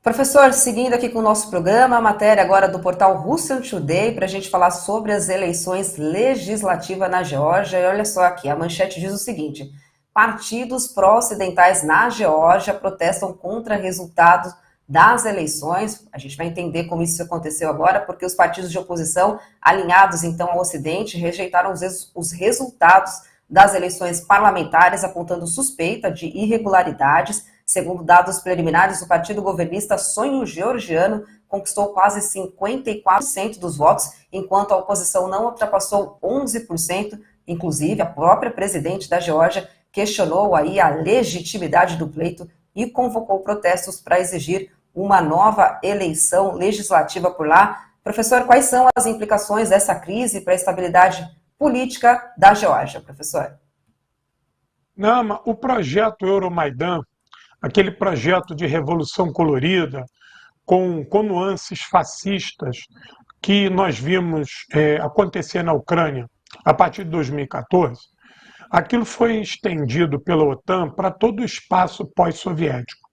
Professor, seguindo aqui com o nosso programa, a matéria agora do portal Russian Today, para a gente falar sobre as eleições legislativas na Geórgia. E olha só aqui, a manchete diz o seguinte: partidos pró-ocidentais na Geórgia protestam contra resultados das eleições. A gente vai entender como isso aconteceu agora, porque os partidos de oposição, alinhados então ao Ocidente, rejeitaram os resultados das eleições parlamentares, apontando suspeita de irregularidades. Segundo dados preliminares, o partido governista Sonho Georgiano conquistou quase 54% dos votos, enquanto a oposição não ultrapassou 11%. Inclusive, a própria presidente da Geórgia questionou aí a legitimidade do pleito e convocou protestos para exigir uma nova eleição legislativa por lá. Professor, quais são as implicações dessa crise para a estabilidade política da Geórgia, professor? Nama, o projeto Euromaidan, aquele projeto de revolução colorida, com nuances fascistas que nós vimos acontecer na Ucrânia a partir de 2014, aquilo foi estendido pela OTAN para todo o espaço pós-soviético.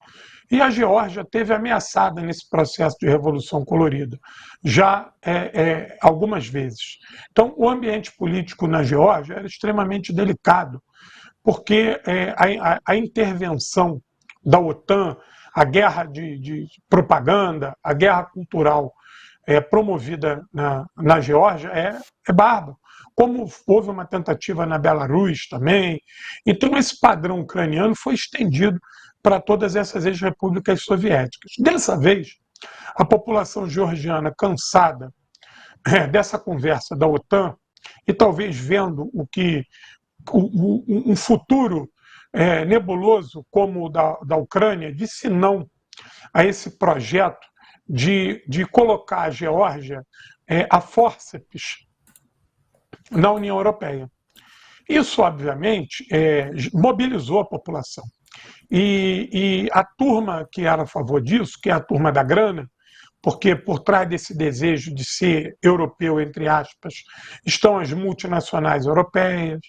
E a Geórgia teve ameaçada nesse processo de revolução colorida, já algumas vezes. Então, o ambiente político na Geórgia era extremamente delicado, porque a intervenção da OTAN, a guerra de propaganda, a guerra cultural promovida na Geórgia é bárbaro. Como houve uma tentativa na Belarus também. Então, esse padrão ucraniano foi estendido para todas essas ex-repúblicas soviéticas. Dessa vez, a população georgiana, cansada dessa conversa da OTAN, e talvez vendo um futuro nebuloso como o da Ucrânia, disse não a esse projeto de colocar a Geórgia a fórceps na União Europeia. Isso, obviamente, mobilizou a população. E a turma que era a favor disso, que é a turma da grana, porque por trás desse desejo de ser europeu, entre aspas, estão as multinacionais europeias,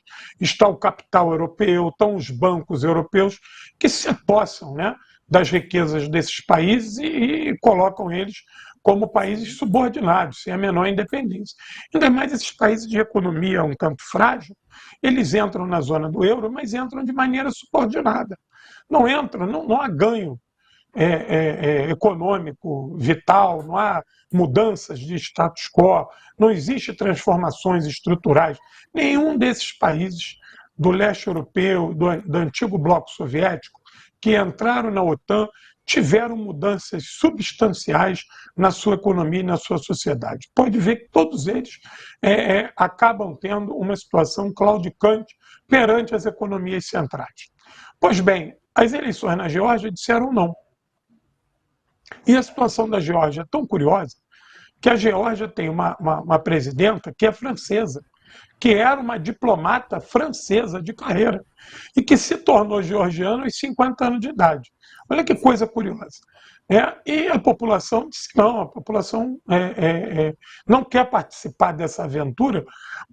está o capital europeu, estão os bancos europeus que se apossam, né, das riquezas desses países e colocam eles como países subordinados, sem a menor independência. Ainda mais esses países de economia um tanto frágil, eles entram na zona do euro, mas entram de maneira subordinada. Não entram, não há ganho econômico vital, não há mudanças de status quo, não existe transformações estruturais. Nenhum desses países do leste europeu, do antigo bloco soviético, que entraram na OTAN, tiveram mudanças substanciais na sua economia e na sua sociedade. Pode ver que todos eles acabam tendo uma situação claudicante perante as economias centrais. Pois bem, as eleições na Geórgia disseram não. E a situação da Geórgia é tão curiosa que a Geórgia tem uma presidenta que é francesa, que era uma diplomata francesa de carreira e que se tornou georgiana aos 50 anos de idade. Olha que coisa curiosa. E a população disse que não, a população não quer participar dessa aventura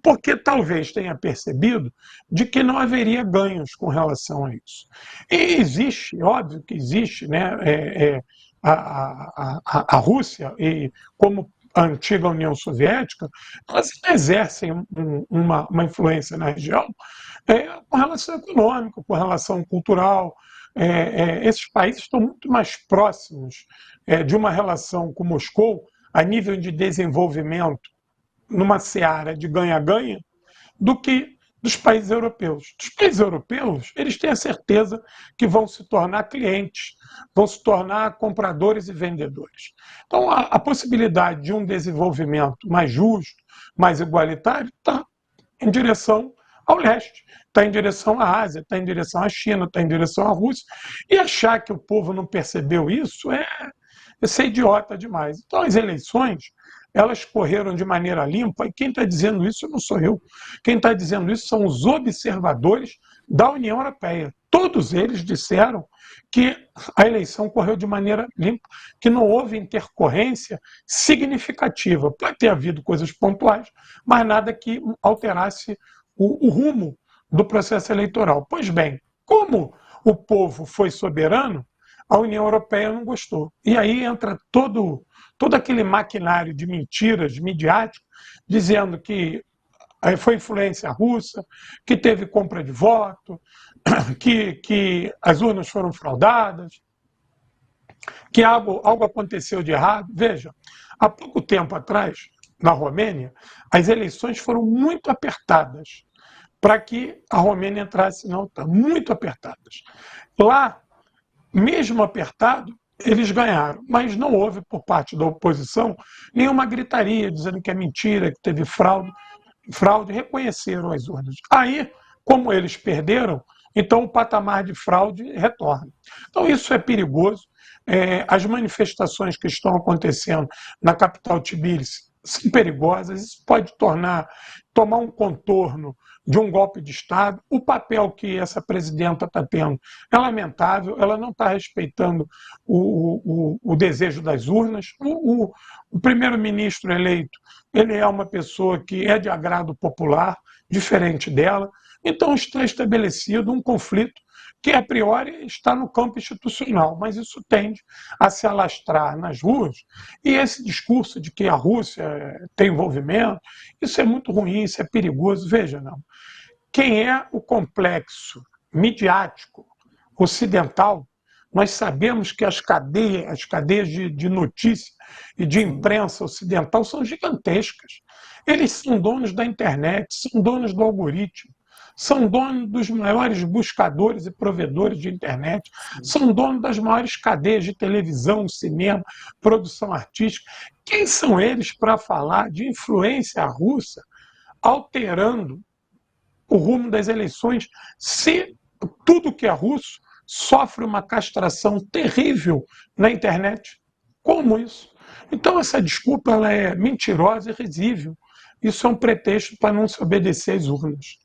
porque talvez tenha percebido de que não haveria ganhos com relação a isso. E existe, óbvio que existe, né, a Rússia, e como a antiga União Soviética, elas exercem uma influência na região com relação econômica, com relação cultural. Esses países estão muito mais próximos de uma relação com Moscou a nível de desenvolvimento numa seara de ganha-ganha do que dos países europeus. Dos países europeus, eles têm a certeza que vão se tornar clientes, vão se tornar compradores e vendedores. Então, a possibilidade de um desenvolvimento mais justo, mais igualitário, está em direção ao leste, está em direção à Ásia, está em direção à China, está em direção à Rússia. E achar que o povo não percebeu isso é ser idiota demais. Então, as eleições, elas correram de maneira limpa, e quem está dizendo isso não sou eu. Quem está dizendo isso são os observadores da União Europeia. Todos eles disseram que a eleição correu de maneira limpa, que não houve intercorrência significativa. Pode ter havido coisas pontuais, mas nada que alterasse o rumo do processo eleitoral. Pois bem, como o povo foi soberano, a União Europeia não gostou. E aí entra todo aquele maquinário de mentiras midiáticas, dizendo que foi influência russa, que teve compra de voto, que as urnas foram fraudadas, que algo aconteceu de errado. Veja, há pouco tempo atrás, na Romênia, as eleições foram muito apertadas para que a Romênia entrasse na OTAN, muito apertadas. Lá, mesmo apertado, eles ganharam, mas não houve por parte da oposição nenhuma gritaria dizendo que é mentira, que teve fraude, reconheceram as urnas. Aí, como eles perderam, então o patamar de fraude retorna. Então isso é perigoso. As manifestações que estão acontecendo na capital Tbilisi são perigosas, isso pode tomar um contorno de um golpe de Estado. O papel que essa presidenta está tendo é lamentável, ela não está respeitando o desejo das urnas. O primeiro-ministro eleito, ele é uma pessoa que é de agrado popular, diferente dela, então está estabelecido um conflito que, a priori, está no campo institucional, mas isso tende a se alastrar nas ruas, e esse discurso de que a Rússia tem envolvimento, isso é muito ruim, isso é perigoso. Veja, não. Quem é o complexo midiático ocidental, nós sabemos que as cadeias de notícia e de imprensa ocidental são gigantescas. Eles são donos da internet, são donos do algoritmo, são donos dos maiores buscadores e provedores de internet, são donos das maiores cadeias de televisão, cinema, produção artística. Quem são eles para falar de influência russa alterando o rumo das eleições, se tudo que é russo sofre uma castração terrível na internet? Como isso? Então essa desculpa ela é mentirosa e risível. Isso é um pretexto para não se obedecer às urnas.